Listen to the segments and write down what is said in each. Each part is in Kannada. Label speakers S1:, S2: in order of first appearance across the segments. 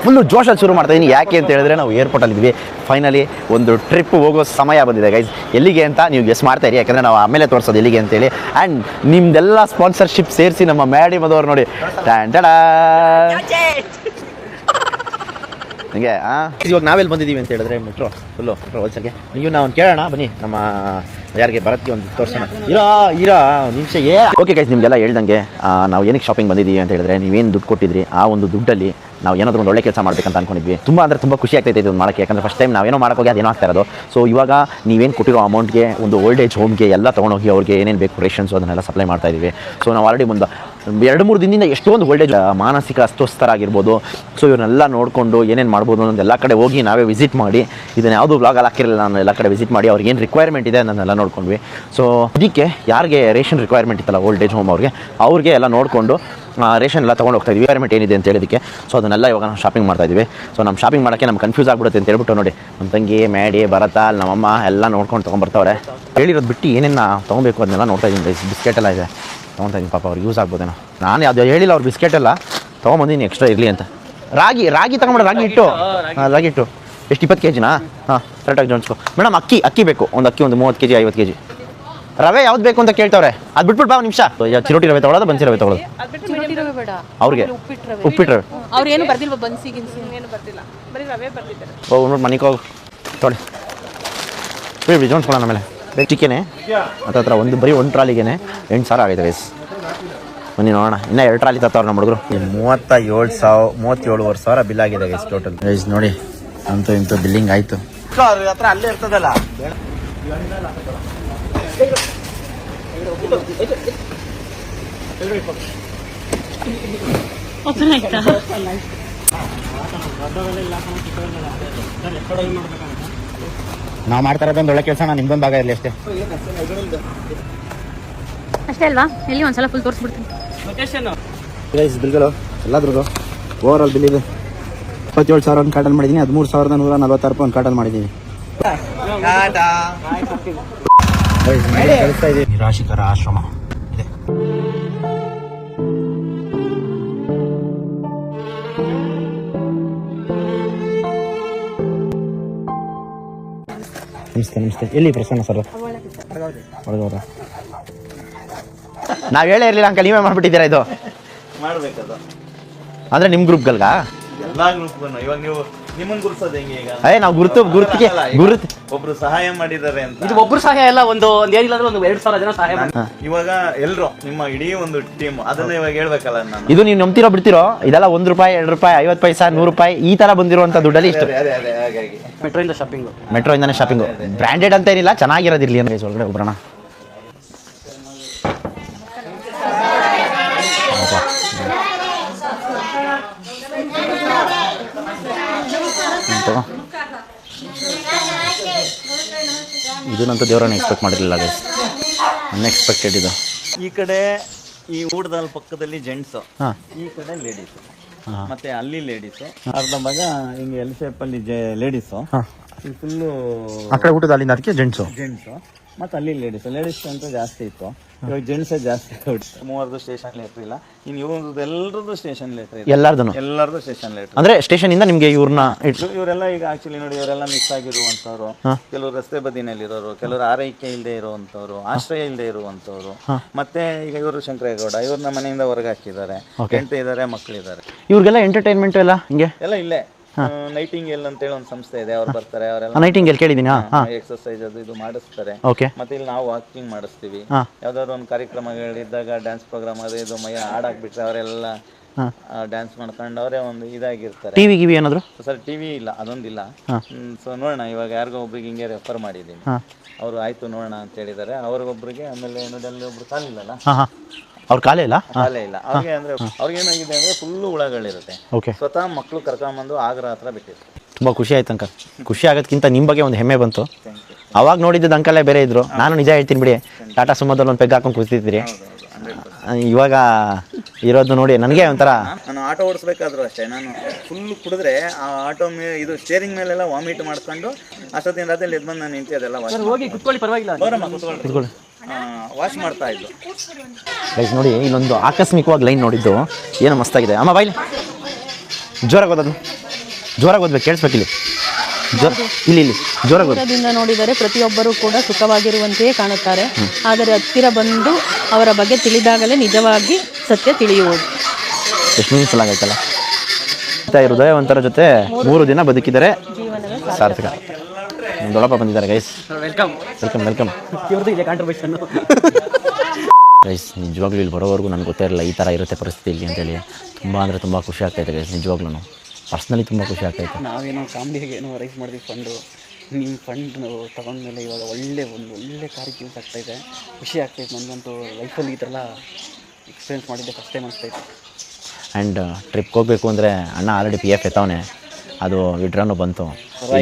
S1: ಫುಲ್ಲು ಜೋಶಲ್ಲಿ ಶುರು ಮಾಡ್ತಾಯಿದ್ದೀನಿ. ಯಾಕೆ ಅಂತ ಹೇಳಿದ್ರೆ ನಾವು ಏರ್ಪೋರ್ಟಲ್ಲಿದ್ವಿ. ಫೈನಲಿ ಒಂದು ಟ್ರಿಪ್ ಹೋಗೋ ಸಮಯ ಬಂದಿದೆ ಗೈಸ್. ಎಲ್ಲಿಗೆ ಅಂತ ನೀವು ಗೆಸ್ ಮಾಡ್ತಾ ಇರಿ, ಯಾಕಂದರೆ ನಾವು ಆಮೇಲೆ ತೋರಿಸೋದು ಎಲ್ಲಿಗೆ ಅಂತೇಳಿ. ಆ್ಯಂಡ್ ನಿಮ್ದೆಲ್ಲ ಸ್ಪಾನ್ಸರ್ಶಿಪ್ ಸೇರಿಸಿ ನಮ್ಮ ಮ್ಯಾಡಿ ಮದವ್ರು ನೋಡಿ ಹಂಗೆ ಇವಾಗ ನಾವೆಲ್ಲಿ ಬಂದಿದ್ದೀವಿ ಅಂತ ಹೇಳಿದ್ರೆ ಮೆಟ್ರೋ ಹೋಲ್ಸರ್ಗೆ. ನೀವು ನಾವು ಕೇಳೋಣ ಬನ್ನಿ, ನಮ್ಮ ಯಾರಿಗೆ ಬರತ್ತಿ ಒಂದು ತೋರಿಸೋಣ. ಇರೋ ನಿಮಿಷ ಓಕೆ ಗೈಸ್, ನಿಮಗೆಲ್ಲ ಹೇಳ್ದಂಗೆ ನಾವು ಏನಕ್ಕೆ ಶಾಪಿಂಗ್ ಬಂದಿದ್ದೀವಿ ಅಂತ ಹೇಳಿದ್ರೆ, ನೀವೇನು ದುಡ್ಡು ಕೊಟ್ಟಿದ್ರಿ ಆ ಒಂದು ದುಡ್ಡಲ್ಲಿ ನಾವು ಏನಾದರೂ ಒಂದು ಒಳ್ಳೆ ಕೆಲಸ ಮಾಡಬೇಕಂತ ಅನ್ಕೊಂಡಿದ್ವಿ. ತುಂಬ ಖುಷಿ ಆಗ್ತೈತೆ ಇದು ಮಾಡೋಕ್ಕೆ, ಯಾಕಂದರೆ ಫಸ್ಟ್ ಟೈಮ್ ನಾವೇನೋ ಮಾಡೋಕ್ಕೋಗಿ ಅದೇನೋ ಆಗ್ತಾ ಇರೋದು. ಸೊ ಇವಾಗ ನೀವೇನು ಕೊಟ್ಟಿರೋ ಅಮೌಂಟ್ಗೆ ಒಂದು ಓಲ್ಡ್ ಏಜ್ ಹೋಮ್ಗೆ ಎಲ್ಲ ತೊಗೊಂಡೋಗಿ ಅವ್ರಿಗೆ ಏನೇನು ಬೇಕು ರೇಷನ್ಸು ಅದನ್ನೆಲ್ಲ ಸಪ್ಲೈ ಮಾಡ್ತಾ ಇದ್ದೀವಿ. ಸೊ ನಾವು ಆಲ್ರೆಡಿ ಒಂದು 2-3 ದಿನದಿಂದ ಎಷ್ಟೊಂದು ಓಲ್ಡ್ ಏಜ್ ಮಾನಸಿಕ ಅಸ್ವಸ್ಥರಾಗಿರ್ಬೋದು. ಸೊ ಇವ್ರನ್ನೆಲ್ಲ ನೋಡಿಕೊಂಡು ಏನೇನು ಮಾಡ್ಬೋದು ಅನ್ನೋದು ಎಲ್ಲ ಕಡೆ ಹೋಗಿ ನಾವೇ ವಿಸಿಟ್ ಮಾಡಿ, ಇದನ್ನು ಯಾವುದೂ ವ್ಲಾಗಲ್ಲಿ ಹಾಕಿರಲಿಲ್ಲ, ನಾನು ಎಲ್ಲ ಕಡೆ ವಿಸಿಟ್ ಮಾಡಿ ಅವ್ರಿಗೆ ಏನು ರಿಕ್ವೈರ್ಮೆಂಟ್ ಇದೆ ಅದನ್ನೆಲ್ಲ ನೋಡ್ಕೊಂಡ್ವಿ. ಸೊ ಇದಕ್ಕೆ ಯಾರಿಗೆ ರೇಷನ್ ರಿಕ್ವೈರ್ಮೆಂಟ್ ಇತ್ತಲ್ಲ ಓಲ್ಡ್ ಏಜ್ ಹೋಮ್ ಅವ್ರಿಗೆ ಎಲ್ಲ ನೋಡಿಕೊಂಡು ರೇಷನ್ ಎಲ್ಲ ತೊಗೊಂಡು ಹೋಗ್ತಾ ಇದ್ವಿ. ರಿಕ್ವೈರ್ಮೆಂಟ್ ಏನಿದೆ ಅಂತ ಹೇಳಿದಕ್ಕೆ. ಸೊ ಅದನ್ನೆಲ್ಲ ಇವಾಗ ನಾವು ಶಾಪಿಂಗ್ ಮಾಡ್ತಾ ಇದ್ದೀವಿ. ಸೊ ನಮ್ಮ ಶಾಪಿಂಗ್ ಮಾಡೋಕ್ಕೆ ನಮ್ಗೆ ಕನ್ಫ್ಯೂಸ್ ಆಗಿಬಿಡುತ್ತೆ ಅಂತ ಹೇಳ್ಬಿಟ್ಟು ನೋಡಿ, ನಮ್ಮ ತಂಗಿ ಮ್ಯಾಡಿ ಭರತ ನಮ್ಮಮ್ಮ ಎಲ್ಲ ನೋಡ್ಕೊಂಡು ತೊಗೊಂಬರ್ತಾವ್ರೆ. ಹೇಳಿರೋದು ಬಿಟ್ಟು ಏನೇನು ತೊಗೊಬೇಕು ಅದನ್ನೆಲ್ಲ ನೋಡ್ತಾ ಇದ್ದೀನಿ. ಬಿಸ್ಕೆಟ್ ಎಲ್ಲ ಇದೆ ತೊಗೊತಾ ಇದ್ದೀನಿ, ಪಾಪ ಅವ್ರಿಗೆ ಯೂಸ್ ಆಗ್ಬೋದೇನೋ. ನಾನು ಅದು ಹೇಳಿಲ್ಲ, ಅವ್ರು ಬಿಸ್ಕೆಟ್ ಎಲ್ಲ ತೊಗೊಂಬಂದಿನಿ ಎಕ್ಸ್ಟ್ರಾ ಇರಲಿ ಅಂತ. ರಾಗಿ ತೊಗೊಂಬಿಡ, ರಾಗಿ ಇಟ್ಟು ಎಷ್ಟು 20 kg ಹಾಂ ಕರೆಕ್ಟಾಗಿ ಜೋಡಿಸ್ಕೊ. ಮೇಡಮ್ ಅಕ್ಕಿ ಬೇಕು, ಒಂದು 30 kg 50 kg. ರವೆ ಯಾವ್ದು ಬೇಕು ಅಂತ ಕೇಳ್ತವ್ರೆ, ಅದು ಬಿಟ್ಬಿಟ್ಟು ಬಾ ಒಂದು ನಿಮಿಷ. ಚಿರೋಟಿ ರವೆ ತೊಗೊಳೋದು ಬನ್ಸಿ ರವೆ ತೊಗೊಳೋದು ಅವ್ರಿಗೆ? ಉಪ್ಪಿಟ್ಟು ರವೆ
S2: ಅವ್ರು ಏನು ಬರ್ದಿಲ್ವ? ಬನ್ಸಿ ಗಿನ್ಸಿ ಏನು ಬರ್ದಿಲ್ಲ, ಬರೀ ರವೆ ಬರ್ದಿದ್ದಾರೆ.
S1: ನೋಡಿ ಮನೆಗೆ ಹೋಗಿ ತೊಳಿ ಜೋಡಿಸ್ಕೊಳ್ಳೋಣ. ಆಮೇಲೆ ಚಿಕ್ಕೇನೆ ಹತ್ರ ಬರೀ ಒಂದು ಟ್ರಾಲಿಗೆ 8,000 ಆಗೈತೆ ಗೈಸ್. ಬನ್ನಿ ನೋಡೋಣ, ಇನ್ನೂ 2 ಟ್ರಾಲಿ ತತ್ತವ್ರು ನಮ್ಮ ಹುಡುಗರು. 37,500 ಬಿಲ್ ಆಗಿದೆ ಗೈಸ್ ಟೋಟಲ್. ಗೈಸ್ ನೋಡಿ, ಅಂತೂ ಇಂತೂ ಬಿಲ್ಲಿಂಗ್ ಆಯಿತು. ಹತ್ರ ಅಲ್ಲೇ ಇರ್ತದಲ್ಲ ನಾವು ಮಾಡ್ತಾ ಇರೋದೊಂದು ಒಳ್ಳೆ ಕೆಲಸ, ನಿಮ್ದೊಂದು ಭಾಗ ಇರಲಿ ಅಷ್ಟೇ
S2: ಅಲ್ವಾ. ಎಲ್ಲಿ ಒಂದ್ಸಲ ಫುಲ್ ತೋರಿಸ್ಬಿಡ್ತೀನಿ.
S1: ಬಿಲ್ಗಳು ಎಲ್ಲದ್ರದ್ದು ಓವರ್ ಆಲ್ ಬಿಲ್ ಇದೆ. 27,000 ಒಂದು ಕಾರ್ಟಲ್ ಮಾಡಿದ್ದೀನಿ, 13,146 ರೂಪಾಯಿ ಒಂದು ಕಾರ್ಟಲ್ ಮಾಡಿದ್ದೀನಿ. ನಿರಾಶಿಕರ ಆಶ್ರಮ ಇದೆ. ನಮಸ್ತೆ. ಎಲ್ಲಿ ಪ್ರಸನ್ನ ಸರ್? ಒಳಗವ್ರ ನಾವು ಹೇಳೇ ಇರಲಿಲ್ಲ ಅಂಕಲ್, ನೀವೇ ಮಾಡ್ಬಿಟ್ಟಿದ್ದೀರಾ ಇದು?
S3: ಮಾಡ್ಬೇಕದು
S1: ಅಂದ್ರೆ ನಿಮ್ಮ ಗ್ರೂಪ್ಗಲ್ಗ
S3: ಎಲ್ಲಾ ಗ್ರೂಪ್ ಇವಾಗ ನೀವು ನಿಮ್ಮನ್ನ ಗುರುಸೋದು ಹೆಂಗೆ? ಈಗ
S1: ನಾವು ಗುರುತು
S3: ಒಬ್ರು ಸಹಾಯ ಮಾಡಿದ್ದಾರೆ ಅಂತ.
S4: ಇದು ಒಬ್ರು ಸಹಾಯ ಎಲ್ಲ, ಒಂದು ಏನಿಲ್ಲ ಅಂದ್ರೆ 2,000 ಜನ ಸಹಾಯ.
S3: ಇವಾಗ ಎಲ್ರು ನಿಮ್ಮ ಇಡೀ ಒಂದು ಟೀಮ್ ಅದನ್ನ ಇವಾಗ ಹೇಳ್ಬೇಕಲ್ಲ ನಾನು.
S1: ಇದು ನೀವು ನಂಬ್ತಿರೋ ಬಿಡ್ತಿರೋ, ಇದೆಲ್ಲ 1 ರೂಪಾಯಿ 2 ರೂಪಾಯಿ 50 ಪೈಸಾ 100 ರೂಪಾಯಿ ಈ ತರ ಬಂದಿರುವಂತ ದುಡ್ಡಲ್ಲಿ ಇಷ್ಟು.
S3: ಹಾಗಾಗಿ
S4: ಮೆಟ್ರೋಯಿಂದ ಶಾಪಿಂಗ್,
S1: ಮೆಟ್ರೋಯಿಂದಾನೆ ಶಾಪಿಂಗು. ಬ್ರ್ಯಾಂಡೆಡ್ ಅಂತ ಏನಿಲ್ಲ, ಚೆನ್ನಾಗಿರೋದಿರ್ಲಿ ಅಂದ್ರೆ ಒಳಗಡೆ ಒಬ್ಬರಣ. ಇದನ್ನಂತೂ ದೇವರನ್ನ ಎಕ್ಸ್ಪೆಕ್ಟ್ ಮಾಡಿರಲಿಲ್ಲ ಗೈಸ್, ಅನ್ಎಕ್ಸ್ಪೆಕ್ಟೆಡ್ ಇದು.
S3: ಈ ಕಡೆ ಈ ಊಟದ ಪಕ್ಕದಲ್ಲಿ ಜೆಂಟ್ಸ್, ಈ ಕಡೆ ಲೇಡೀಸ್, ಮತ್ತೆ ಅಲ್ಲಿ ಲೇಡೀಸ್ ಅರ್ಧ ಭಾಗ ಹಿಂಗೆ ಎಲ್ ಶೇಪ್ ಅಲ್ಲಿ ಲೇಡೀಸ್, ಫುಲ್ಲು
S1: ಆ ಕಡೆ ಊಟದ ಅಲ್ಲಿಂದ ಅದಕ್ಕೆ ಜೆಂಟ್ಸು
S3: ಮತ್ತೆ ಅಲ್ಲಿ ಲೇಡೀಸ್ ಅಂತ ಜಾಸ್ತಿ ಇತ್ತು. ಇವಾಗ ಜೆಂಟ್ಸೇ ಜಾಸ್ತಿ. 30 ಸ್ಟೇಷನ್ ಲೆಟರ್ ಇಲ್ಲ, ಇನ್ನು ಇವ್ರದ್ದು ಎಲ್ಲರದ್ದು ಸ್ಟೇಷನ್ ಲೆಟರ್ ಇದೆ. ಎಲ್ಲರದ್ದು ಸ್ಟೇಷನ್ ಲೆಟರ್
S1: ಅಂದ್ರೆ ಸ್ಟೇಷನ್ ಇಂದ ನಿಮ್ಗೆ ಇವ್ರನ್ನ
S3: ಇವರೆಲ್ಲ ಈಗ ಆಕ್ಚುಲಿ ನೋಡಿ, ಇವರೆಲ್ಲ ಮಿಸ್ ಆಗಿರುವಂತವ್ರು, ಕೆಲವರು ರಸ್ತೆ ಬದಿನಲ್ಲಿ ಇರೋರು, ಕೆಲವರು ಆರೈಕೆ ಇಲ್ಲದೆ ಇರುವಂತವ್ರು, ಆಶ್ರಯ ಇಲ್ಲದೆ ಇರುವಂತವ್ರು. ಮತ್ತೆ ಈಗ ಇವರು ಶಂಕರೇಗೌಡ, ಇವ್ರನ್ನ ಮನೆಯಿಂದ ಹೊರಗೆ ಹಾಕಿದ್ದಾರೆ, ಹೆಂಡತಿ ಇದ್ದಾರೆ, ಮಕ್ಕಳಿದ್ದಾರೆ.
S1: ಇವ್ರಿಗೆಲ್ಲ ಎಂಟರ್ಟೈನ್ಮೆಂಟ್ ಎಲ್ಲ ಹಿಂಗೆ
S3: ಎಲ್ಲ ಇಲ್ಲೇ ನೈಟಿಂಗೇಲ್ ಅಂತ ಹೇಳಿ ಒಂದು ಸಂಸ್ಥೆ ಇದೆ, ಅವ್ರು ಬರ್ತಾರೆ, ಅವರೆಲ್ಲ
S1: ನೈಟಿಂಗೇಲ್ ಕೇಳಿದೀನಿ,
S3: ಎಕ್ಸರ್ಸೈಸ್ ಅದು ಇದು ಮಾಡಿಸ್ತಾರೆ.
S1: ಓಕೆ.
S3: ಮತ್ತೆ ಇಲ್ಲಿ ನಾವು ವಾಕಿಂಗ್ ಮಾಡಿಸ್ತೀವಿ, ಯಾವ್ದಾದ್ರು ಒಂದು ಕಾರ್ಯಕ್ರಮಗಳಿದ್ದಾಗ ಡ್ಯಾನ್ಸ್ ಪ್ರೋಗ್ರಾಮ್ ಅದು ಇದು ಮೈ ಹಾಡಾಕ್ಬಿಟ್ರೆ ಅವರೆಲ್ಲ ಡ್ಯಾನ್ಸ್ ಮಾಡ್ಕೊಂಡು ಅವರೇ ಒಂದು ಇದಾಗಿರ್ತಾರೆ.
S1: ಟಿವಿ ಗಿವಿ ಏನಾದ್ರು?
S3: ಸರ್ ಟಿವಿ ಇಲ್ಲ, ಅದೊಂದಿಲ್ಲ. ಸೊ ನೋಡೋಣ, ಇವಾಗ ಯಾರಿಗೋ ಒಬ್ರಿಗೆ ಹಿಂಗೆ ರೆಫರ್ ಮಾಡಿದ್ದೀನಿ, ಅವರು ಆಯ್ತು ನೋಡೋಣ ಅಂತ ಹೇಳಿದ್ದಾರೆ. ಅವ್ರಿಗೊಬ್ರಿಗೆ, ಆಮೇಲೆ ಏನದಲ್ಲಿ ಒಬ್ರು ಕಾಲಿಲ್ಲಲ್ಲ,
S1: ಅವ್ರ ಕಾಲೇ ಇಲ್ಲ
S3: ಅವ್ರಿಗೆ ಅಂದ್ರೆ ಅವ್ರಿಗೆ ಏನಾಗಿದೆ ಅಂದ್ರೆ ಫುಲ್ಲು ಹುಳಗಳಿರುತ್ತೆ. ಸ್ವತಃ ಮಕ್ಕಳು ಕರ್ಕೊಂಡ್ಬಂದು ಆಗ್ರ ಹತ್ರ ಬಿಟ್ಟಿದ್ರು.
S1: ತುಂಬಾ ಖುಷಿ ಆಯ್ತು ಅಂಕಲ್. ಖುಷಿ ಆಗೋದಕ್ಕಿಂತ ನಿಮ್ಮ ಬಗ್ಗೆ ಒಂದು ಹೆಮ್ಮೆ ಬಂತು. ಅವಾಗ ನೋಡಿದ್ದು ಅಂಕಲೇ ಬೇರೆ ಇದ್ರು, ನಾನು ನಿಜ ಹೇಳ್ತೀನಿ ಬಿಡಿ, ಟಾಟಾ ಸುಮೋದಲ್ಲಿ ಒಂದು ಪೆಗ್ ಹಾಕೊಂಡು ಕೂತಿದ್ರಿ. ಇವಾಗ ಇರೋದು ನೋಡಿ ನನಗೆ ಒಂಥರ.
S3: ನಾನು ಆಟೋ ಓಡಿಸ್ಬೇಕಾದ್ರು ಅಷ್ಟೇ, ನಾನು ಫುಲ್ ಕುಡಿದ್ರೆ ಆ ಆಟೋ ಇದು ಸ್ಟೇರಿಂಗ್ ಮೇಲೆಲ್ಲ ವಾಮಿಟ್ ಮಾಡ್ಕೊಂಡು ಅಷ್ಟೊತ್ತಿನ ರಾತ್ರಿ ಎದ್ದು ಬಂದು ನಾನು ನಿಂತಿದ್ದೆಲ್ಲ ವಾಶ್ ಮಾಡ್ತಾ ಇದ್ದು.
S1: ಗೈಸ್ ನೋಡಿ, ಇಲ್ಲೊಂದು ಆಕಸ್ಮಿಕವಾಗಿ ಲೈನ್ ನೋಡಿದ್ದು, ಏನು ಮಸ್ತಾಗಿದೆ. ಅಮ್ಮ ಬಾಯ್ಲಿ ಜೋರಾಗಿ ಓದೋದು ಜೋರಾಗಿ ಓದ್ಬೇಕು, ಕೇಳಿಸ್ಬೇಕಿಲ್ಲಿ. ಇಲ್ಲಿ ಜೋರಾಗಿ ಓದಿ.
S5: ದೂರದಿಂದ ನೋಡಿದರೆ ಪ್ರತಿಯೊಬ್ಬರೂ ಕೂಡ ಸುಖವಾಗಿರುವಂತೆಯೇ ಕಾಣುತ್ತಾರೆ, ಆದರೆ ಹತ್ತಿರ ಬಂದು ಅವರ ಬಗ್ಗೆ ತಿಳಿದಾಗಲೇ ನಿಜವಾಗಿ ಸತ್ಯ ತಿಳಿಯುವುದು.
S1: ಎಷ್ಟು ಮೀನಿಂಗ್ಫುಲ್ ಆಗೈತಲ್ಲ. ಹೃದಯವಂತರ ಜೊತೆ 3 ದಿನ ಬದುಕಿದರೆ ಸಾರ್ಥಕ. ದೊಡ್ಡಪ್ಪ ಬಂದಿದ್ದಾರೆ ಗೈಸ್.
S4: ವೆಲ್ಕಮ್ ಇವ್ರದ್ದು ಇದೆ ಕಾಂಟ್ರಿಬ್ಯೂಷನ್.
S1: ಗೈಸ್ ನಿಜವಾಗ್ಲೂ ಇಲ್ಲಿ ಬರೋವರೆಗೂ ನನಗೆ ಗೊತ್ತೇ ಇರಲಿಲ್ಲ ಈ ಥರ ಇರುತ್ತೆ ಪರಿಸ್ಥಿತಿ ಇಲ್ಲಿ ಅಂತೇಳಿ. ತುಂಬ ಅಂದರೆ ತುಂಬ ಖುಷಿ ಆಗ್ತಾಯಿದೆ ಗೈಸ್, ನಿಜವಾಗ್ಲೂ ಪರ್ಸ್ನಲಿ ತುಂಬ ಖುಷಿ ಆಗ್ತಾಯಿತ್ತು.
S4: ನಾವೇನೋ ಕಾಮಿಡಿಗೆ ಏನೋ ರೈಸ್ ಮಾಡಿದ್ವಿ ಫಂಡು. ನಿಮ್ಮ ಫಂಡ್ ತೊಗೊಂಡ್ಮೇಲೆ ಇವಾಗ ಒಳ್ಳೆ ಕಾರ್ಯಕ್ಕೆ ಯೂಸ್ ಆಗ್ತಾಯಿದೆ. ಖುಷಿ ಆಗ್ತಾಯಿತ್ತು ನನಗಂತೂ. ಲೈಫಲ್ಲಿ ಈ ಥರ ಎಕ್ಸ್ಪೀರಿಯನ್ಸ್ ಮಾಡಿದ್ದೆ ಫಸ್ಟ್ ಟೈಮ್ ಅನಿಸ್ತಾಯಿತ್ತು.
S1: ಆ್ಯಂಡ್ ಟ್ರಿಪ್ಗೆ ಹೋಗಬೇಕು ಅಂದರೆ ಅಣ್ಣ ಆಲ್ರೆಡಿ PF ಎತ್ತವನೆ, ಅದು ವಿಡ್ರಾನು ಬಂತು.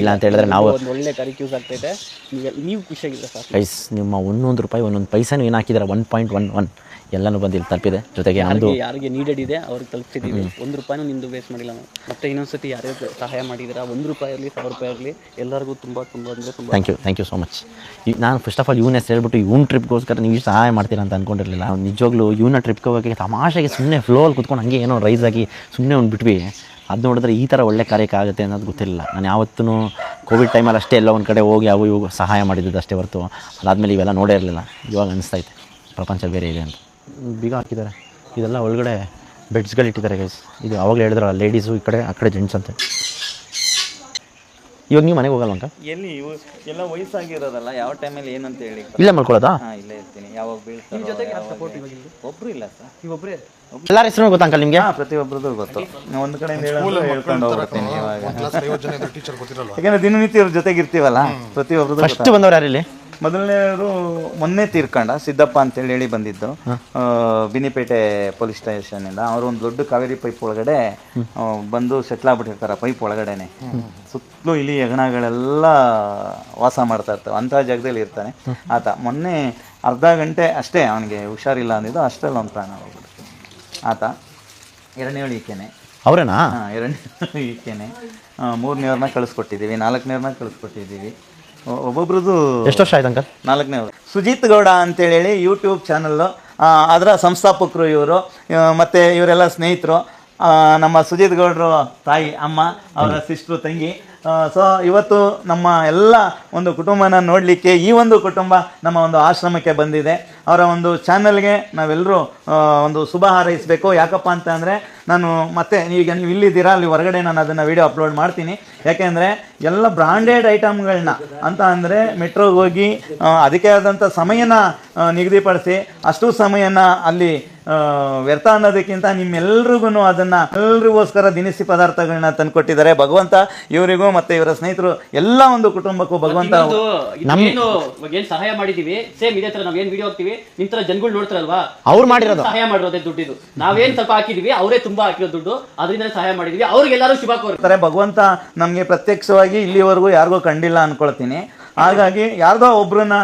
S1: ಇಲ್ಲ ಅಂತ ಹೇಳಿದ್ರೆ ನಾವು
S4: ಒಂದು ಒಳ್ಳೆ ಕಾರ್ಯಕ್ಕೆ ಯೂಸ್ ಆಗ್ತಾಯಿದೆ. ನೀವು ಖುಷಿಯಾಗಿದ್ದರೆ ಸರ್
S1: ಗೈಸ್, ನಿಮ್ಮ 1 ರೂಪಾಯಿ 1 ಪೈಸೆನೂ ಏನು ಹಾಕಿದ್ದಾರೆ 1.11 ಎಲ್ಲನೂ ಬಂದು ಇಲ್ಲಿ ತಲುಪಿದೆ. ಜೊತೆಗೆ ನಮ್ಮದು
S4: ಯಾರಿಗೆ ನೀಡೆಡ್ ಇದೆ ಅವ್ರಿಗೆ ತಲುಪಿಸಿದ್ದೀವಿ. 1 ರೂಪಾಯಿನೂ ನಿಮ್ಮದು ವೇಸ್ಟ್ ಮಾಡಿಲ್ಲ ನಾವು. ಮತ್ತೆ ಇನ್ನೊಂದ್ಸತಿ ಯಾರ್ಯಾರು ಸಹಾಯ ಮಾಡಿದ್ದೀರಾ, 1 ರೂಪಾಯಿ ಆಗಲಿ 1000 ರೂಪಾಯಿ ಆಗಲಿ ಎಲ್ಲರಿಗೂ ತುಂಬ ಅಂದರೆ ತುಂಬ
S1: ಥ್ಯಾಂಕ್ ಯು ಸೋ ಮಚ್. ನಾನು ಫಸ್ಟ್ ಆಫ್ ಆಲ್ ಇವನ ಹೆಸರು ಹೇಳ್ಬಿಟ್ಟು ಇವ್ನ ಟ್ರಿಪ್ಗೋಸ್ಕರ ನೀವು ಸಹಾಯ ಮಾಡ್ತೀರಾ ಅಂತ ಅಂದ್ಕೊಂಡಿರಲಿಲ್ಲ. ನಿಜವಾಗ್ಲೂ ಇವನ ಟ್ರಿಪ್ಗೆ ಹೋಗೋಕ್ಕೆ ತಮಾಷೆಗೆ ಸುಮ್ಮನೆ ಫ್ಲೋಲ್ಲಿ ಕುತ್ಕೊಂಡು ಹಂಗೆ ಏನೋ ರೈಸ್ ಆಗಿ ಸುಮ್ಮನೆ ಒಂದು ಬಿಟ್ವಿ. ಅದು ನೋಡಿದ್ರೆ ಈ ಥರ ಒಳ್ಳೆ ಕಾರ್ಯಕ್ಕೆ ಆಗುತ್ತೆ ಅನ್ನೋದು ಗೊತ್ತಿರಲಿಲ್ಲ. ನಾನು ಯಾವತ್ತೂ ಕೋವಿಡ್ ಟೈಮಲ್ಲಿ ಅಷ್ಟೇ ಎಲ್ಲ ಒಂದು ಕಡೆ ಹೋಗಿ ಅವು ಇವು ಸಹಾಯ ಮಾಡಿದ್ದು ಅಷ್ಟೇ ಹೊರತು ಅದಾದಮೇಲೆ ಇವೆಲ್ಲ ನೋಡೇ ಇರಲಿಲ್ಲ. ಇವಾಗ ಅನಿಸ್ತೈತೆ ಪ್ರಪಂಚ ಬೇರೆ ಇದೆ ಅಂತ. ಬೀಗ ಹಾಕಿದ್ದಾರೆ, ಇದೆಲ್ಲ ಒಳಗಡೆ ಬೆಡ್ಸ್ಗಳು ಇಟ್ಟಿದ್ದಾರೆ ಗೈಸ್. ಇದು ಅವಾಗಲೇ ಹೇಳಿದ್ರೆ ಲೇಡೀಸು ಈ ಕಡೆ ಆ ಕಡೆ ಜೆಂಟ್ಸ್ ಅಂತೆ. ಇವಾಗ ನೀವು ಮನೆಗೆ ಹೋಗಲ್ವಂಕ?
S3: ಎಲ್ಲಿ ಎಲ್ಲ ವಯಸ್ಸಾಗಿರೋದಲ್ಲ, ಯಾವ ಟೈಮಲ್ಲಿ ಏನಂತ ಹೇಳಿ
S1: ಇಲ್ಲೇ ಮಾಡ್ಕೊಳ್ಳೋದಾ?
S3: ಇಲ್ಲೇ ಇರ್ತೀನಿ. ಯಾವಾಗ ಬೀಳ್ತಾರೋ ಒಬ್ರು ಇಲ್ಲ ಸರ್,
S4: ನೀವೊಬ್ಬರೇ
S1: ಎಲ್ಲರ ಹೆಸರು ಗೊತ್ತಾ ಅಂಕಲ್ ನಿಮಗೆ?
S3: ಪ್ರತಿಯೊಬ್ಬರದ್ದು ಗೊತ್ತು. ಒಂದು ಕಡೆಯಿಂದ ಹೇಳ್ಕೊಂಡು ಹೋಗ್ತೀನಿ ಇವಾಗ. ಯಾಕಂದ್ರೆ ದಿನನಿತ್ಯ ಇವ್ರ ಜೊತೆಗೆ ಇರ್ತೀವಲ್ಲ, ಪ್ರತಿಯೊಬ್ಬರದ್ದು.
S1: ಫಸ್ಟ್ ಬಂದವ್ರು ಯಾರು ಇಲ್ಲಿ?
S3: ಮೊದಲನೇವರು ಮೊನ್ನೆ ತೀರ್ಕೊಂಡ ಸಿದ್ದಪ್ಪ ಅಂತೇಳಿ ಹೇಳಿ ಬಂದಿದ್ದು ಬಿನಿಪೇಟೆ ಪೊಲೀಸ್ ಸ್ಟೇಷನಿಂದ. ಅವರು ಒಂದು ದೊಡ್ಡ ಕಾವೇರಿ ಪೈಪ್ ಒಳಗಡೆ ಬಂದು ಸೆಟ್ಲ್ ಆಗ್ಬಿಟ್ಟಿರ್ತಾರೆ. ಪೈಪ್ ಒಳಗಡೆನೆ ಸುತ್ತಲೂ ಇಲಿ ಹೆಗಣಗಳೆಲ್ಲ ವಾಸ ಮಾಡ್ತಾ ಇರ್ತವೆ, ಅಂಥ ಜಾಗದಲ್ಲಿ ಇರ್ತಾನೆ ಆತ. ಮೊನ್ನೆ ಅರ್ಧ ಗಂಟೆ ಅಷ್ಟೇ ಅವನಿಗೆ ಹುಷಾರಿಲ್ಲ ಅಂದಿದ್ದು, ಅಷ್ಟರಲ್ಲಿ ಒಂದು ಪ್ರಾಣ ಹೋಗ್ಬಿಡ್ತು ಆತ. 2ನೇವಳು ಈಕೆನೆ.
S1: ಅವರೇನಾ?
S3: 2ನೇವಳು ಈಕೆನೆ. 3ನೇವ್ರನ್ನ ಕಳಿಸ್ಕೊಟ್ಟಿದ್ದೀವಿ, 4ನೇವ್ರನ್ನ ಕಳಿಸ್ಕೊಟ್ಟಿದ್ದೀವಿ. ಒಬ್ಬೊಬ್ರದ್ದು
S1: ಎಷ್ಟು ವರ್ಷ ಆಯ್ತು ಅಂಕಲ್?
S3: 4ನೇವರು. ಸುಜಿತ್ ಗೌಡ ಅಂತೇಳಿ ಯೂಟ್ಯೂಬ್ ಚಾನಲ್ಲು, ಅದರ ಸಂಸ್ಥಾಪಕರು ಇವರು. ಮತ್ತು ಇವರೆಲ್ಲ ಸ್ನೇಹಿತರು. ನಮ್ಮ ಸುಜಿತ್ ಗೌಡರು ತಾಯಿ ಅಮ್ಮ, ಅವರ ಸಿಸ್ಟ್ರು ತಂಗಿ. ಸೊ ಇವತ್ತು ನಮ್ಮ ಎಲ್ಲ ಒಂದು ಕುಟುಂಬನ ನೋಡಲಿಕ್ಕೆ ಈ ಒಂದು ಕುಟುಂಬ ನಮ್ಮ ಒಂದು ಆಶ್ರಮಕ್ಕೆ ಬಂದಿದೆ. ಅವರ ಒಂದು ಚಾನಲ್ಗೆ ನಾವೆಲ್ಲರೂ ಒಂದು ಶುಭ ಹಾರೈಸಬೇಕು. ಯಾಕಪ್ಪ ಅಂತ ಅಂದರೆ ನಾನು ಮತ್ತೆ ಈಗ ನೀವು ಇಲ್ಲಿದ್ದೀರಾ, ಅಲ್ಲಿ ಹೊರಗಡೆ ನಾನು ಅದನ್ನು ವಿಡಿಯೋ ಅಪ್ಲೋಡ್ ಮಾಡ್ತೀನಿ. ಯಾಕೆಂದರೆ ಎಲ್ಲ ಬ್ರಾಂಡೆಡ್ ಐಟಮ್ಗಳನ್ನ ಅಂತ ಅಂದರೆ ಮೆಟ್ರೋಗೆ ಹೋಗಿ ಅದಕ್ಕೆ ಆದಂಥ ಸಮಯನ ನಿಗದಿಪಡಿಸಿ ಅಷ್ಟು ಸಮಯನ ಅಲ್ಲಿ ವ್ಯರ್ಥ ಅನ್ನೋದಕ್ಕಿಂತ ನಿಮ್ಮೆಲ್ರಿಗೂ ಅದನ್ನು ಎಲ್ರಿಗೋಸ್ಕರ ದಿನಸಿ ಪದಾರ್ಥಗಳನ್ನ ತಂದುಕೊಟ್ಟಿದ್ದಾರೆ. ಭಗವಂತ ಇವರಿಗೂ ಮತ್ತು ಇವರ ಸ್ನೇಹಿತರು ಎಲ್ಲ ಒಂದು ಕುಟುಂಬಕ್ಕೂ ಭಗವಂತ
S4: ನಮ್ಗೇನು ಸಹಾಯ ಮಾಡಿದೀವಿ. ಸೇಮ್ ಇದೇ ತರ ನಾವೇನ್ ವಿಡಿಯೋ ಹಾಕ್ತಿವಿ, ನಿಮ್ ತರ ಜನಗಳು ನೋಡ್ತಾರಲ್ವಾ,
S1: ಅವ್ರು ಮಾಡಿರೋದು
S4: ಸಹಾಯ ಮಾಡಿರೋದೇ ದುಡ್ಡಿದು. ನಾವೇನ್ ಸ್ವಲ್ಪ ಹಾಕಿದೀವಿ, ಅವರೇ ತುಂಬಾ ಹಾಕಿರೋ ದುಡ್ಡು, ಅದರಿಂದ ಸಹಾಯ ಮಾಡಿದೀವಿ. ಅವ್ರಿಗೆಲ್ಲರೂ ಶುಭ ಕೋರ್ತಾರೆ.
S3: ಭಗವಂತ ನಮಗೆ ಪ್ರತ್ಯಕ್ಷವಾಗಿ ಇಲ್ಲಿವರೆಗೂ ಯಾರಿಗೂ ಕಂಡಿಲ್ಲ ಅನ್ಕೊಳ್ತೀನಿ. ಹಾಗಾಗಿ ಯಾರ್ದೋ ಒಬ್ರನ್ನ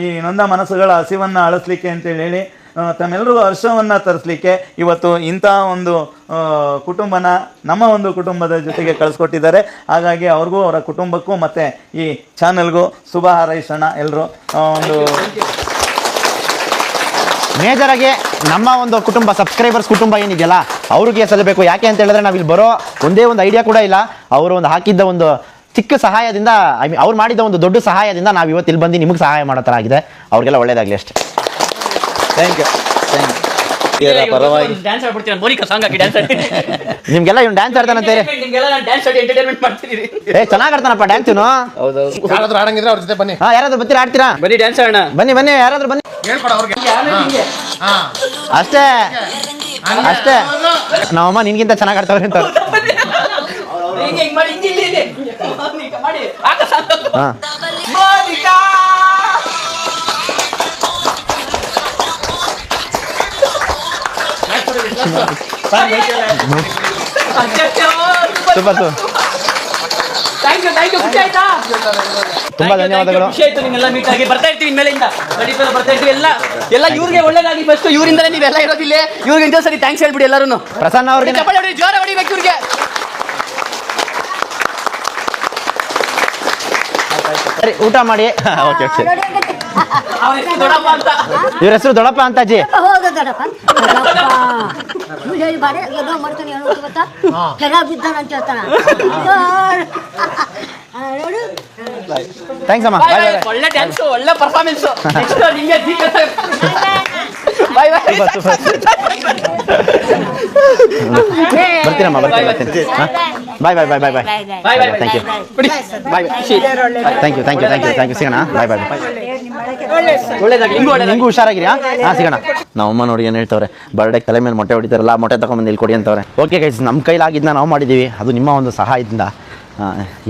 S3: ಈ ನೊಂದ ಮನಸ್ಸುಗಳ ಹಸಿವನ್ನ ಅಳಿಸ್ಲಿಕ್ಕೆ ಅಂತೇಳಿ ಹೇಳಿ ತಮ್ಮೆಲ್ಲರಿಗೂ ಹರ್ಷವನ್ನು ತರಿಸ್ಲಿಕ್ಕೆ ಇವತ್ತು ಇಂಥ ಒಂದು ಕುಟುಂಬನ ನಮ್ಮ ಒಂದು ಕುಟುಂಬದ ಜೊತೆಗೆ ಕಳಿಸ್ಕೊಟ್ಟಿದ್ದಾರೆ. ಹಾಗಾಗಿ ಅವ್ರಿಗೂ ಅವರ ಕುಟುಂಬಕ್ಕೂ ಮತ್ತು ಈ ಚಾನಲ್ಗೂ ಶುಭ ಹಾರೈಸೋಣ ಎಲ್ಲರೂ. ಒಂದು
S1: ಮೇಜರಾಗಿ ನಮ್ಮ ಒಂದು ಕುಟುಂಬ ಸಬ್ಸ್ಕ್ರೈಬರ್ಸ್ ಕುಟುಂಬ ಏನಿದೆಯಲ್ಲ ಅವ್ರಿಗೆ ಸಲ್ಲಬೇಕು. ಯಾಕೆ ಅಂತ ಹೇಳಿದ್ರೆ ನಾವಿಲ್ಲಿ ಬರೋ ಒಂದೇ ಒಂದು ಐಡಿಯಾ ಕೂಡ ಇಲ್ಲ. ಅವರು ಒಂದು ಹಾಕಿದ್ದ ಒಂದು ಚಿಕ್ಕ ಸಹಾಯದಿಂದ, ಅವ್ರು ಮಾಡಿದ ಒಂದು ದೊಡ್ಡ ಸಹಾಯದಿಂದ ನಾವು ಇವತ್ತು ಇಲ್ಲಿ ಬಂದು ನಿಮಗೆ ಸಹಾಯ ಮಾಡೋ ಥರ ಆಗಿದೆ. ಅವ್ರಿಗೆಲ್ಲ ಒಳ್ಳೇದಾಗಲಿ ಅಷ್ಟೇ.
S3: Thank you. ಪರವಾಗಿ
S4: ಡ್ಯಾನ್ಸ್ ಆಡ್ಬಿಡ್ತೀನಿ, ಮೋನಿಕಾ ಸಾಂಗ್ ಹಾಕಿ ಡ್ಯಾನ್ಸ್ ಆಡಿ.
S1: ನಿಮ್ಗೆಲ್ಲ ಇವ್ನು ಡ್ಯಾನ್ಸ್ ಆಡ್ತಾನಂತೆ.
S4: ನಿಮ್ಗೆಲ್ಲ ನಾನು ಡ್ಯಾನ್ಸ್ ಆಡಿ ಎಂಟರ್ಟೈನ್ಮೆಂಟ್ ಮಾಡ್ತಿದ್ದೀರಿ.
S1: ಚೆನ್ನಾಗಿ ಆಡ್ತಾನಪ್ಪ ಡ್ಯಾನ್ಸ್ ಇವನು.
S4: ಹೌದೌದು.
S6: ಯಾರಾದ್ರೂ ಆಡಂಗಿದ್ರೆ ಅವ್ರ ಜೊತೆ ಬನ್ನಿ.
S1: ಯಾರಾದ್ರೂ ಬರ್ತೀರಾ? ಆಡ್ತೀರಾ?
S4: ಬನ್ನಿ ಡ್ಯಾನ್ಸ್ ಆಡೋಣ.
S1: ಬನ್ನಿ ಯಾರಾದ್ರೂ ಬನ್ನಿ.
S6: ಹೇಳ್ಕೊಡ ಅವ್ರಿಗೆ.
S1: ಅಷ್ಟೇ ನಮ್ಮಮ್ಮ ನಿನ್ಗಿಂತ ಚೆನ್ನಾಗಿ ಆಡ್ತಾವ್ರೆ ಅಂತ. ತುಂಬಾ ಧನ್ಯವಾದಗಳು.
S4: ಖುಷಿ ಆಯ್ತು ನಿಮ್ಮೆಲ್ಲ ಮೀಟ್ ಆಗಿ. ಬರ್ತಾ ಇರ್ತೀವಿ ಇನ್ಮೇಲಿಂದ, ಖಂಡಿತ ಬರ್ತಾ ಇರ್ತೀವಿ. ಎಲ್ಲ ಇವ್ರಿಗೆ ಒಳ್ಳೇದಾಗಿ ಫಸ್ಟ್, ಇವರಿಂದಲೇ ನೀವೆಲ್ಲ ಇರೋದಿಲ್ಲ. ಇವ್ರಿಗೆ ಇಂಥ ಸರಿ ಥ್ಯಾಂಕ್ಸ್ ಹೇಳ್ಬಿಡಿ ಎಲ್ಲರೂ.
S1: ಪ್ರಸನ್ನ ಅವ್ರಿಗೆ
S4: ಜೋರ ಹೊಡಿಬೇಕು ಇವ್ರಿಗೆ.
S1: ಸರಿ ಊಟ ಮಾಡಿ. ಓಕೆ ಇವ್ರ ಹೆಸರು ದೊಡ್ಡಪ್ಪ ಅಂತ ಅಜ್ಜಿ.
S6: ಹೌದು ದೊಡ್ಡಪ್ಪ ಹೇಳಿ ಬಾರೆ ಏನೋ ಮಾಡ್ತಾನೆ ಹೇಳೋ ಗೊತ್ತಾ ಕೆರ ಬಿದ್ದಾನ ಅಂತ ಹೇಳ್ತಾನ ನೋಡು
S1: ಥ್ಯಾಂಕ್ಸ್ ಅಮ್ಮ.
S4: ಒಳ್ಳೆ ಡ್ಯಾನ್ಸ್ ಒಳ್ಳೆ ಪರ್ಫಾರ್ಮೆನ್ಸ್. ಬಾಯ್ ಬಾಯ್.
S1: ಬರ್ತೀನಮ್ಮ ಬರ್ತೀನಿ. Bye bye bye bye bye
S4: bye bye.
S1: Thank you
S4: bye bye.
S1: Thank you thank you thank you thank you ಸಿಗೋಣ. ಬಾಯ್ ಬಾಯ್ ಬಾಯ್.
S4: ಒಳ್ಳೇದಾಗಿ
S1: ನಿಂಗೂ ಹುಷಾರಾಗಿರಿ. ಹಾಂ ಸಿಗೋಣ. ನಮ್ಮಮ್ಮ ನೋಡಿ ಏನು ಹೇಳ್ತವ್ರೆ, ಬರ್ಡೇ ತಲೆ ಮೇಲೆ ಮೊಟ್ಟೆ ಹೊಡಿತಾರಲ್ಲ, ಮೊಟ್ಟೆ ತಗೊಂಬಂದು ಇಲ್ಲಿ ಕೊಡಿ ಅಂತವ್ರೆ. ಓಕೆ ಗೈಸ್, ನಮ್ಮ ಕೈಲಾಗಿದ್ದನ್ನ ನಾವು ಮಾಡಿದ್ದೀವಿ, ಅದು ನಿಮ್ಮ ಒಂದು ಸಹಾಯದಿಂದ.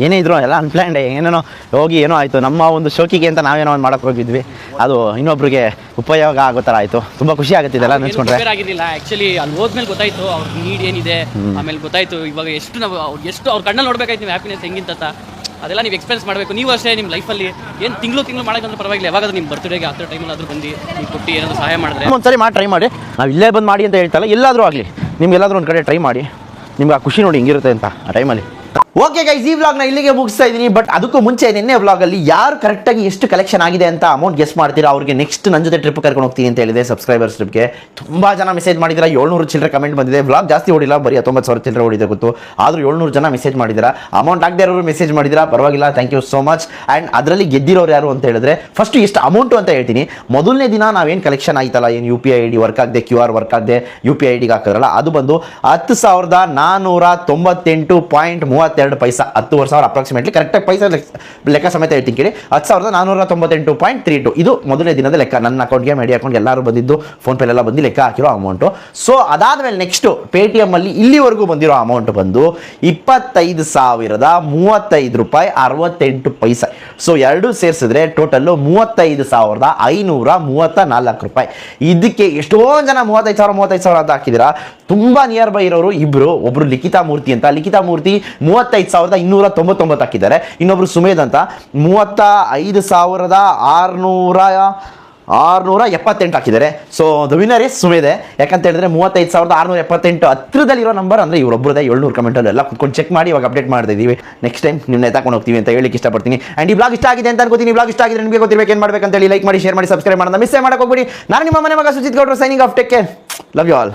S1: ಏನೇ ಇದ್ರು ಎಲ್ಲ ಅನ್ಪ್ಲ್ಯಾಂಡ್, ಏನೇನೋ ಹೋಗಿ ಏನೋ ಆಯಿತು. ನಮ್ಮ ಒಂದು ಶೋಕಿಗೆ ಅಂತ ನಾವೇನೋ ಒಂದು ಮಾಡೋಕ್ಕೆ ಹೋಗಿದ್ವಿ, ಅದು ಇನ್ನೊಬ್ರಿಗೆ ಉಪಯೋಗ ಆಗೋ ಥರ ಆಯಿತು. ತುಂಬ ಖುಷಿ ಆಗುತ್ತೆ ಇದೆಲ್ಲ ನೆನೆಸ್ಕೊಂಡ್ರೆ.
S4: ಆಗಿರಲಿಲ್ಲ ಆ್ಯಕ್ಚುಲಿ, ಅಲ್ಲಿ ಹೋದ್ಮೇಲೆ ಗೊತ್ತಾಯಿತು ಅವ್ರ ನೀಡ್ ಏನಿದೆ. ಆಮೇಲೆ ಗೊತ್ತಾಯಿತು ಇವಾಗ ಎಷ್ಟು ನಾವು ಎಷ್ಟು ಅವ್ರ ಕಣ್ಣಲ್ಲಿ ನೋಡ್ಬೇಕಾಯ್ತು ನೀವು ಹ್ಯಾಪಿನೆಸ್ ಹೆಂಗಿಂತ. ಅದೆಲ್ಲ ನೀವು ಎಕ್ಸ್ಪೀರಿಯನ್ಸ್ ಮಾಡಬೇಕು. ನೀವು ಅಷ್ಟೇ ನಿಮ್ಮ ಲೈಫಲ್ಲಿ ಏನು ತಿಂಗಳು ಮಾಡೋಕ್ಕಂದ್ರೆ ಪರವಾಗಿಲ್ಲ, ಯಾವಾಗಾದ್ರೂ ನಿಮ್ಮ ಬರ್ತ್ಡೇಗೆ ಆ ಟೈಮಲ್ಲಿ ಆದರೂ ಬಂದು ನೀವು ಕೊಟ್ಟು ಏನಾದರೂ ಸಹಾಯ ಮಾಡಿದ್ರೆ
S1: ಒಂದ್ಸರಿ ಮಾಡಿ ಟ್ರೈ ಮಾಡಿ. ನಾವು ಇಲ್ಲೇ ಬಂದು ಮಾಡಿ ಅಂತ ಹೇಳ್ತಲ್ಲ, ಎಲ್ಲಾದರೂ ಆಗಲಿ ನಿಮ್ಗೆಲ್ಲಾದರೂ ಒಂದು ಕಡೆ ಟ್ರೈ ಮಾಡಿ. ನಿಮ್ಗೆ ಆ ಖುಷಿ ನೋಡಿ ಹಿಂಗಿರುತ್ತೆ ಅಂತ ಆ ಟೈಮಲ್ಲಿ. ಓಕೆ ಗೈಸ್, ಈ ವ್ಲಾಗ್ನ ಇಲ್ಲಿಗೆ ಮುಗಿಸ್ತಾ ಇದ್ದೀನಿ. ಬಟ್ ಅದಕ್ಕೂ ಮುಂಚೆ ನಿನ್ನೆ ವ್ಲಾಗಲ್ಲಿ ಯಾರು ಕರೆಕ್ಟಾಗಿ ಎಷ್ಟು ಕಲೆಕ್ಷನ್ ಆಗಿದೆ ಅಂತ ಅಮೌಂಟ್ ಗೆಸ್ ಮಾಡ್ತೀರಾ ಅವ್ರಿಗೆ ನೆಕ್ಸ್ಟ್ ನನ್ನ ಜೊತೆ ಟ್ರಿಪ್ ಕರ್ಕೊಂಡು ಹೋಗ್ತೀನಿ ಅಂತ ಹೇಳಿದೆ. ಸಬ್ಸ್ಕ್ರೈಬರ್ಸ್ ಟ್ರಿಪ್ಗೆ ತುಂಬ ಜನ ಮೆಸೇಜ್ ಮಾಡಿದ್ದೀರಾ. 700 ಚಿಲ್ಲರೆ ಕಮೆಂಟ್ ಬಂದಿದೆ. ವ್ಲಾಗ್ ಜಾಸ್ತಿ ಓಡಿಲ್ಲ, ಬರೀ 19,000 ಚಿಲ್ಲರೆ ಓಡಿದೆ ಗೊತ್ತು. ಆದರೂ 700 ಜನ ಮೆಸೇಜ್ ಮಾಡಿದ್ದೀರಾ. ಅಮೌಂಟ್ ಆಗದೆ ಇರೋರು ಮೆಸೇಜ್ ಮಾಡಿದ್ದೀರಾ, ಪರವಾಗಿಲ್ಲ, thank you so much. And ಅದರಲ್ಲಿ ಗೆದ್ದಿರೋರು ಯಾರು ಅಂತ ಹೇಳಿದ್ರೆ, ಫಸ್ಟ್ ಎಷ್ಟು ಅಮೌಂಟು ಅಂತ ಹೇಳ್ತೀನಿ. ಮೊದಲನೇ ದಿನ ನಾವೇನು ಕಲೆಕ್ಷನ್ ಆಯ್ತಲ್ಲ, ಏನು UPI ID ವರ್ಕ್ ಆಗದೆ, QR ವರ್ಕ್ ಆಗದೆ, UPI IDಗೆ ಹಾಕಿದ್ರಲ್ಲ, ಅದು ಬಂದು 10,498.32 ಪೈಸಾ. 10,000 ಅಪ್ರಾಕ್ಸಿಮೇಟ್ಲಿ, ಕರೆಕ್ಟಾಗಿ ಪೈಸಾ ಲೆಕ್ಕ ಸಮೇತ ಹೇಳ್ತೀನಿ ಕೇಳಿ. 10,498.32 ಇದು ಮೊದಲನೇ ದಿನದ ಲೆಕ್ಕ. ನನ್ನ ಅಕೌಂಟ್ಗೆ ಮೇಡಿ ಅಕೌಂಟ್ಗೆ ಎಲ್ಲರೂ ಬಂದಿದ್ದು, ಫೋನ್ಪೇಲೆಲ್ಲ ಬಂದು ಲೆಕ್ಕ ಹಾಕಿರೋ ಅಮೌಂಟು. ಸೊ ಅದಾದಮೇಲೆ ನೆಕ್ಸ್ಟು ಪೇಟಿಎಮ್ಮಲ್ಲಿ ಇಲ್ಲಿವರೆಗೂ ಬಂದಿರೋ ಅಮೌಂಟ್ ಬಂದು 25,035 ರೂಪಾಯಿ 68 ಪೈಸೆ. ಸೊ ಎರಡೂ ಸೇರಿಸಿದ್ರೆ ಟೋಟಲ್ಲು 35,534 ರೂಪಾಯಿ. ಇದಕ್ಕೆ ಎಷ್ಟೊಂದು ಜನ 35,000 ಅಂತ ಹಾಕಿದ್ದೀರಾ. ತುಂಬ ನಿಯರ್ ಬೈ ಇರೋರು ಇಬ್ಬರು, ಒಬ್ಬರು ಲಿಖಿತಾ ಮೂರ್ತಿ ಅಂತ, ಲಿಖಿತಾ ಮೂರ್ತಿ 35,299 ಹಾಕಿದ್ದಾರೆ. ಇನ್ನೊಬ್ರು ಸುಮೇಧ್ ಅಂತ 35,678 ಹಾಕಿದ್ದಾರೆ. So the winner is Sumedh. ಯಾಕಂತ ಹೇಳಿದ್ರೆ 35,678 ಹತ್ರದಲ್ಲಿರೋ ನಂಬರ್ ಅಂದರೆ ಇವರೊಬ್ಬರದೇ. 700 ಕಮೆಂಟಲ್ಲಿ ಎಲ್ಲ ಕುತ್ಕೊಂಡು ಚೆಕ್ ಮಾಡಿ ಇವಾಗ ಅಪ್ಡೇಟ್ ಮಾಡ್ತಾ ಇದ್ದೀವಿ. ನೆಕ್ಸ್ಟ್ ಟೈಮ್ ನಿಮ್ಮನ್ನ ಎತ್ತಾಕೊಂಡು ಹೋಗ್ತೀವಿ ಅಂತ ಹೇಳಿಕ್ಕೆ ಇಷ್ಟಪಡ್ತೀನಿ. ಆ್ಯಂಡ್ ಈ ಬ್ಲಾಗ್ ಇಷ್ಟ ಆಗಿದೆ ಅಂತ ಅನ್ಕೋತೀನಿ. ಬ್ಲಾಗ್ ಇಷ್ಟ ಆಗಿದ್ರೆ ನಿಮಗೆ ಗೊತ್ತಿರಬೇಕು ಏನು ಮಾಡಬೇಕಂತ ಹೇಳಿ ಲೈಕ್ ಮಾಡಿ, ಶೇರ್ ಮಾಡಿ, ಸಬ್ಸ್ಕ್ರೈಬ್ ಮಾಡೋಣ ಮಿಸ್ ಮಾಡೋಕೆ ಹೋಗ್ಬಿಡಿ. ನಾನು ನಿಮ್ಮ ಮನೆ ಮಗ ಸುಜಿತ್ ಗೌಡ್ರು, signing off. Take care, love you all.